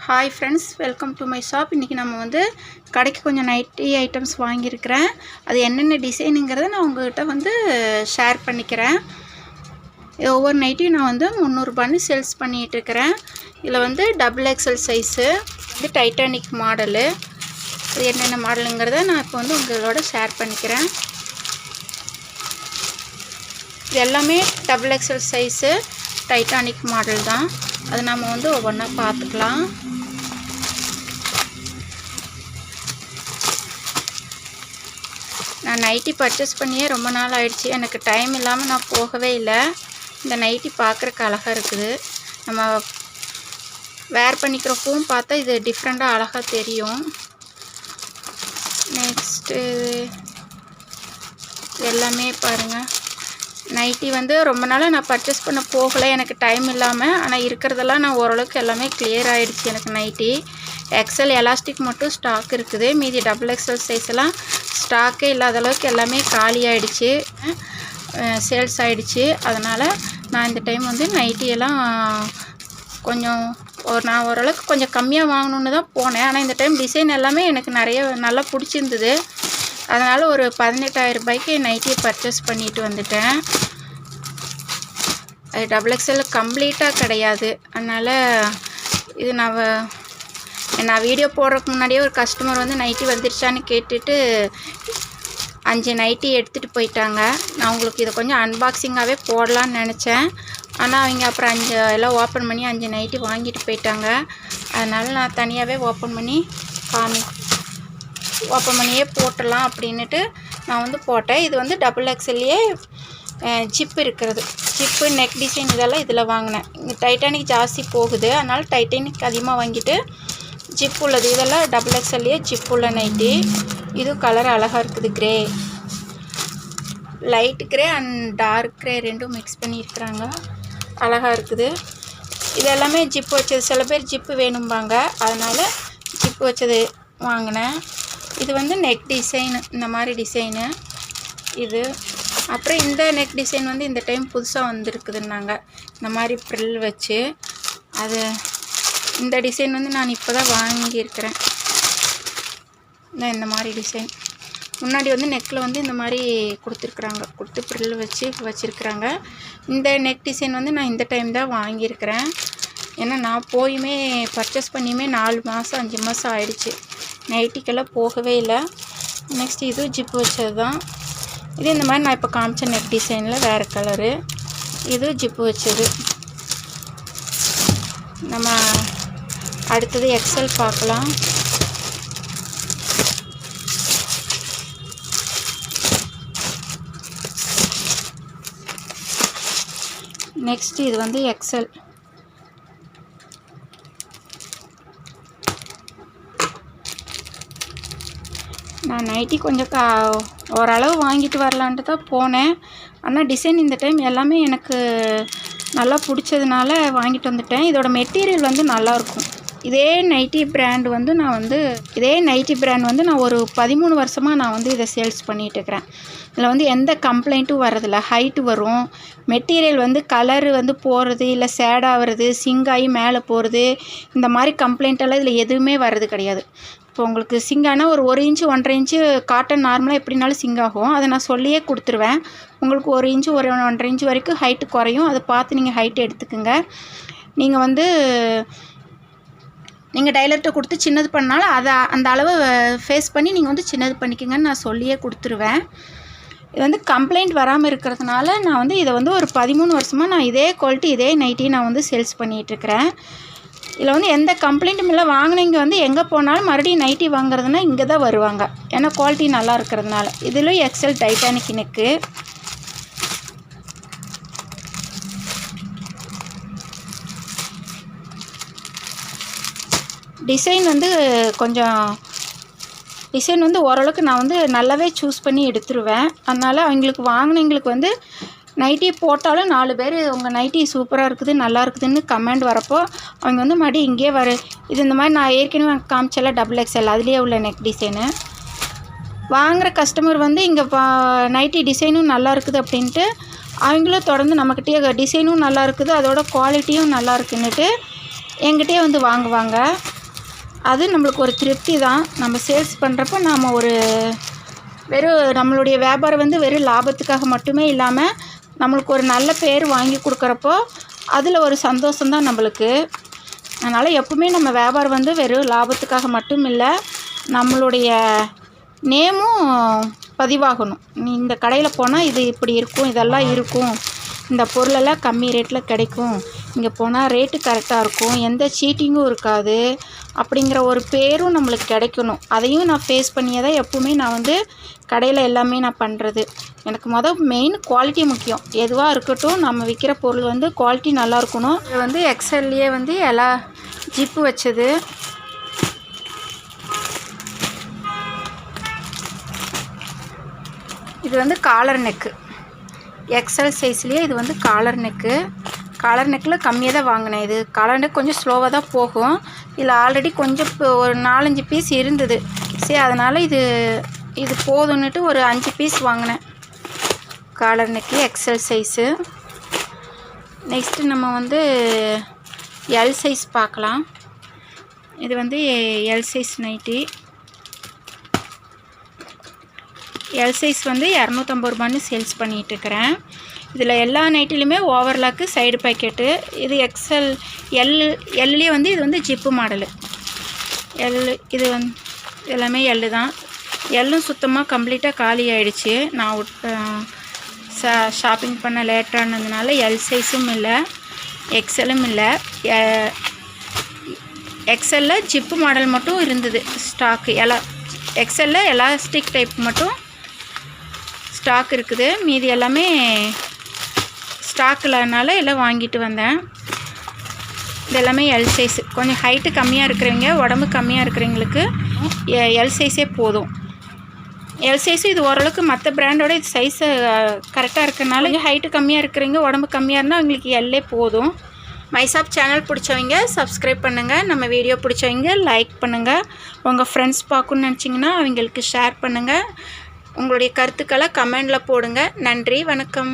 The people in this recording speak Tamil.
Hi friends, welcome to my shop. இன்றைக்கி நம்ம வந்து கடைக்கு கொஞ்சம் நைட்டி ஐட்டம்ஸ் வாங்கியிருக்கிறேன். அது என்னென்ன டிசைனுங்கிறத நான் உங்கள்கிட்ட வந்து ஷேர் பண்ணிக்கிறேன். ஒவ்வொரு நைட்டியும் நான் வந்து 300 ரூபாய்னு சேல்ஸ் பண்ணிகிட்ருக்கிறேன். இதில் வந்து XXL சைஸு, இது டைட்டானிக் மாடலு. இது என்னென்ன மாடலுங்கிறத நான் இப்போ வந்து உங்களோட ஷேர் பண்ணிக்கிறேன். இது எல்லாமே XXL சைஸு டைட்டானிக் மாடல் தான். அது நம்ம வந்து ஒவ்வொன்றா பார்த்துக்கலாம். நான் நைட்டி பர்ச்சேஸ் பண்ணியே ரொம்ப நாள் ஆயிடுச்சு. எனக்கு டைம் இல்லாமல் நான் போகவே இல்லை. இந்த நைட்டி பார்க்குறக்கு அழகாக இருக்குது. நம்ம வேர் பண்ணிக்கிறப்பவும் பார்த்தா இது டிஃப்ரெண்ட்டாக அழகாக தெரியும். நெக்ஸ்ட்டு எல்லாமே பாருங்கள். நைட்டி வந்து ரொம்ப நாளாக நான் பர்ச்சேஸ் பண்ண போகலை, எனக்கு டைம் இல்லாமல். ஆனால் இருக்கிறதெல்லாம் நான் ஓரளவுக்கு எல்லாமே கிளியர் ஆகிடுச்சு. எனக்கு நைட்டி எக்ஸல் எலாஸ்டிக் மட்டும் ஸ்டாக் இருக்குது. மீதி XXL சைஸ் எல்லாம் ஸ்டாக்கே இல்லாத அளவுக்கு எல்லாமே காலி ஆகிடுச்சு, சேல்ஸ் ஆகிடுச்சு. அதனால் நான் இந்த டைம் வந்து நைட்டியெல்லாம் கொஞ்சம் நான் ஓரளவுக்கு கொஞ்சம் கம்மியாக வாங்கணுன்னு தான் போனேன். ஆனால் இந்த டைம் டிசைன் எல்லாமே எனக்கு நிறைய நல்லா பிடிச்சிருந்தது. அதனால் ஒரு 18,000 ரூபாய்க்கு நைட்டியை பர்ச்சேஸ் பண்ணிட்டு வந்துட்டேன். அது XXL கம்ப்ளீட்டாக கிடையாது. அதனால் இது நான் வீடியோ போடுறதுக்கு முன்னாடியே ஒரு கஸ்டமர் வந்து நைட்டி வந்துருச்சான்னு கேட்டுட்டு 5 நைட்டி எடுத்துகிட்டு போயிட்டாங்க. நான் உங்களுக்கு இதை கொஞ்சம் அன்பாக்சிங்காகவே போடலான்னு நினச்சேன். ஆனால் அவங்க அப்புறம் 5 எல்லாம் ஓப்பன் பண்ணி 5 நைட்டி வாங்கிட்டு போயிட்டாங்க. அதனால் நான் தனியாகவே ஓப்பன் பண்ணியே போட்டுடலாம் அப்படின்ட்டு நான் வந்து போட்டேன். இது வந்து XXLயே ஜிப்பு இருக்கிறது. ஜிப்பு நெக் டிசைன் இதெல்லாம் இதில் வாங்கினேன். இங்கே டைட்டானிக் ஜாஸ்தி போகுது, அதனால் டைட்டானிக் அதிகமாக வாங்கிட்டு ஜிப் உள்ளது. இதெல்லாம் XXLயே ஜிப் உள்ள நைட்டி. இது கலர் அழகாக இருக்குது. Grey, light grey and dark grey ரெண்டும் மிக்ஸ் பண்ணியிருக்கிறாங்க. அழகாக இருக்குது. இது எல்லாமே ஜிப்பு வச்சது. சில பேர் ஜிப்பு வேணும்பாங்க, அதனால் ஜிப்பு வச்சது வாங்கினேன். இது வந்து நெக் டிசைனு, இந்த மாதிரி டிசைனு இது. அப்புறம் இந்த நெக் டிசைன் வந்து இந்த டைம் புதுசாக வந்திருக்குதுன்னாங்க, இந்த மாதிரி ப்ரில் வச்சு. அது இந்த டிசைன் வந்து நான் இப்போ தான் வாங்கியிருக்கிறேன். இந்த மாதிரி டிசைன் முன்னாடி வந்து நெக்கில் வந்து இந்த மாதிரி கொடுத்து ப்ரில் வச்சு வச்சுருக்குறாங்க. இந்த நெக் டிசைன் வந்து நான் இந்த டைம் தான் வாங்கியிருக்கிறேன். ஏன்னா நான் போயுமே பர்ச்சேஸ் பண்ணியுமே 4 மாதம் 5 மாதம் ஆயிடுச்சு. நைட்டிக்கெல்லாம் போகவே இல்லை. நெக்ஸ்ட் இது ஜிப்பு வச்சது தான். இது இந்த மாதிரி நான் இப்போ காமிச்ச நெக் டிசைனில் வேறு கலரு. இது ஜிப்பு வச்சது. நம்ம அடுத்தது XL பார்க்கலாம். நெக்ஸ்ட் இது வந்து XL. நான் நைட்டி கொஞ்சம் ஓரளவு வாங்கிட்டு வரலான்ட்டு தான் போனேன். ஆனால் டிசைன் இந்த டைம் எல்லாமே எனக்கு நல்லா பிடிச்சதுனால வாங்கிட்டு வந்துட்டேன். இதோட மெட்டீரியல் வந்து நல்லாயிருக்கும். இதே நைட்டி பிராண்ட் வந்து நான் ஒரு 13 வருஷமாக நான் வந்து இதை சேல்ஸ் பண்ணிகிட்ருக்கிறேன். இதில் வந்து எந்த கம்ப்ளைண்ட்டும் வரதில்லை. ஹைட்டு வரும். மெட்டீரியல் வந்து கலரு வந்து போகிறது இல்லை, சேடாகிறது, சிங்காகி மேலே போகிறது, இந்த மாதிரி கம்ப்ளைண்ட்டெல்லாம் இதில் எதுவுமே வர்றது கிடையாது. இப்போ உங்களுக்கு சிங்கானா ஒரு 1 இன்ச்சு 1.5 இன்ச்சு காட்டன் நார்மலாக எப்படினாலும் சிங்காகும். அதை நான் சொல்லியே கொடுத்துருவேன். உங்களுக்கு 1 இன்ச்சு 1.5 இன்ச்சு வரைக்கும் ஹைட்டு குறையும். அதை பார்த்து நீங்கள் ஹைட்டு எடுத்துக்குங்க. நீங்கள் டைலர்கிட்ட கொடுத்து சின்னது பண்ணாலும் அந்த அளவு ஃபேஸ் பண்ணி நீங்கள் வந்து சின்னது பண்ணிக்கோங்கன்னு நான் சொல்லியே கொடுத்துருவேன். இது வந்து கம்ப்ளைண்ட் வராமல் இருக்கிறதுனால நான் வந்து இதை வந்து ஒரு 13 வருஷமாக நான் இதே குவாலிட்டி இதே நைட்டி நான் வந்து சேல்ஸ் பண்ணிகிட்ருக்கிறேன். இதில் வந்து எந்த கம்ப்ளைண்ட்டும் இல்லை. வாங்கினவங்க வந்து எங்கே போனாலும் மறுபடியும் நைட்டி வாங்குறதுனா இங்கே தான் வருவாங்க, ஏன்னா குவாலிட்டி நல்லா இருக்கிறதுனால. இதில் XL டைட்டானிக் நெக்கு. டிசைன் வந்து ஓரளவுக்கு நான் வந்து நல்லாவே சூஸ் பண்ணி எடுத்துருவேன். அதனால் அவங்களுக்கு வாங்கினவங்களுக்கு வந்து நைட்டி போட்டாலும் 4 பேர் உங்கள் நைட்டி சூப்பராக இருக்குது, நல்லா இருக்குதுன்னு கமெண்ட் வரப்போ அவங்க வந்து மறுபடியும் இங்கேயே இது இந்த மாதிரி நான் ஏற்கனவே காமிச்சல XXL அதுலேயே உள்ள நெக் டிசைனு. வாங்குகிற கஸ்டமர் வந்து இங்கே நைட்டி டிசைனும் நல்லா இருக்குது அப்படின்ட்டு அவங்களும் தொடர்ந்து நம்மக்கிட்டே டிசைனும் நல்லா இருக்குது, அதோட குவாலிட்டியும் நல்லா இருக்குன்னுட்டு என்கிட்டயே வந்து வாங்குவாங்க. அது நம்மளுக்கு ஒரு திருப்தி தான். நம்ம சேல்ஸ் பண்ணுறப்ப நாம் ஒரு நம்மளுடைய வியாபாரம் வந்து வெறும் லாபத்துக்காக மட்டுமே இல்லாமல் நம்மளுக்கு ஒரு நல்ல பேர் வாங்கி கொடுக்குறப்போ அதில் ஒரு சந்தோஷம்தான் நம்மளுக்கு. அதனால் எப்பவுமே நம்ம வியாபாரம் வந்து வெறும் லாபத்துக்காக மட்டும் இல்லை, நம்மளுடைய நேமும் பதிவாகணும். நீ இந்த கடையில் போனால் இது இப்படி இருக்கும், இதெல்லாம் இருக்கும், இந்த பொருளெல்லாம் கம்மி ரேட்டில் கிடைக்கும், இங்கே போனால் ரேட்டு கரெக்டாக இருக்கும், எந்த சீட்டிங்கும் இருக்காது அப்படிங்கிற ஒரு பேரும் நம்மளுக்கு கிடைக்கணும். அதையும் நான் ஃபேஸ் பண்ணியே தான் எப்பவுமே நான் வந்து கடையில் எல்லாமே நான் பண்ணுறது. எனக்கு மெயின் குவாலிட்டி முக்கியம். எதுவாக இருக்கட்டும், நம்ம விற்கிற பொருள் வந்து குவாலிட்டி நல்லா இருக்கணும். இது வந்து எக்ஸல்லையே வந்து எல்லா ஜிப்பு வச்சது. இது வந்து காலர் நெக்கு, எக்ஸல் சைஸ்லேயே இது வந்து காலர் நெக்கு. காலர் நெக்கில் கம்மியாக தான் வாங்கினேன். இது காலர் நெக் கொஞ்சம் ஸ்லோவாக தான் போகும். இதில் ஆல்ரெடி கொஞ்சம் ஒரு 4-5 பீஸ் இருந்தது. சரி, அதனால் இது போதுன்னுட்டு ஒரு 5 பீஸ் வாங்கினேன். Collar neck XL size. Next நம்ம வந்து எல் சைஸ் பார்க்கலாம். இது வந்து L size nightie. L size வந்து 250 ரூபான்னு சேல்ஸ் பண்ணிகிட்ருக்கிறேன். இதில் எல்லா நைட்டிலுமே ஓவர்லாக்கு சைடு பாக்கெட்டு. இது எக்ஸல் எல்லேயே வந்து இது வந்து ஜிப்பு மாடலு. இது வந்து எல்லாமே எல்லு தான். எல்லும் சுத்தமாக கம்ப்ளீட்டாக காலி ஆகிடுச்சு. நான் ஷாப்பிங் பண்ண லேட்டானதுனால எல் சைஸும் இல்லை, எக்ஸலும் இல்லை. எக்ஸலில் ஜிப்பு மாடல் மட்டும் இருந்தது ஸ்டாக்கு. எக்ஸலில் எலாஸ்டிக் டைப் மட்டும் ஸ்டாக் இருக்குது. மீதி எல்லாமே ஸ்டாக் இல்லைனால எல்லாம் வாங்கிட்டு வந்தேன். இது எல்லாமே எல் சைஸு. கொஞ்சம் ஹைட்டு கம்மியாக இருக்கிறவங்க, உடம்பு கம்மியாக இருக்கிறவங்களுக்கு எல் சைஸே போதும். எல் சைஸு இது ஓரளவுக்கு மற்ற பிராண்டோட இது சைஸு கரெக்டாக இருக்கிறனால கொஞ்சம் ஹைட்டு கம்மியாக இருக்கிறவங்க, உடம்பு கம்மியாக இருந்தால் அவங்களுக்கு எல்லே போதும். மைசாப் சேனல் பிடிச்சவங்க சப்ஸ்கிரைப் பண்ணுங்கள். நம்ம வீடியோ பிடிச்சவங்க லைக் பண்ணுங்கள். உங்கள் ஃப்ரெண்ட்ஸ் பார்க்கணுன்னு நினச்சிங்கன்னா அவங்களுக்கு ஷேர் பண்ணுங்கள். உங்களுடைய கருத்துக்களை கமெண்டில் போடுங்க. நன்றி, வணக்கம்.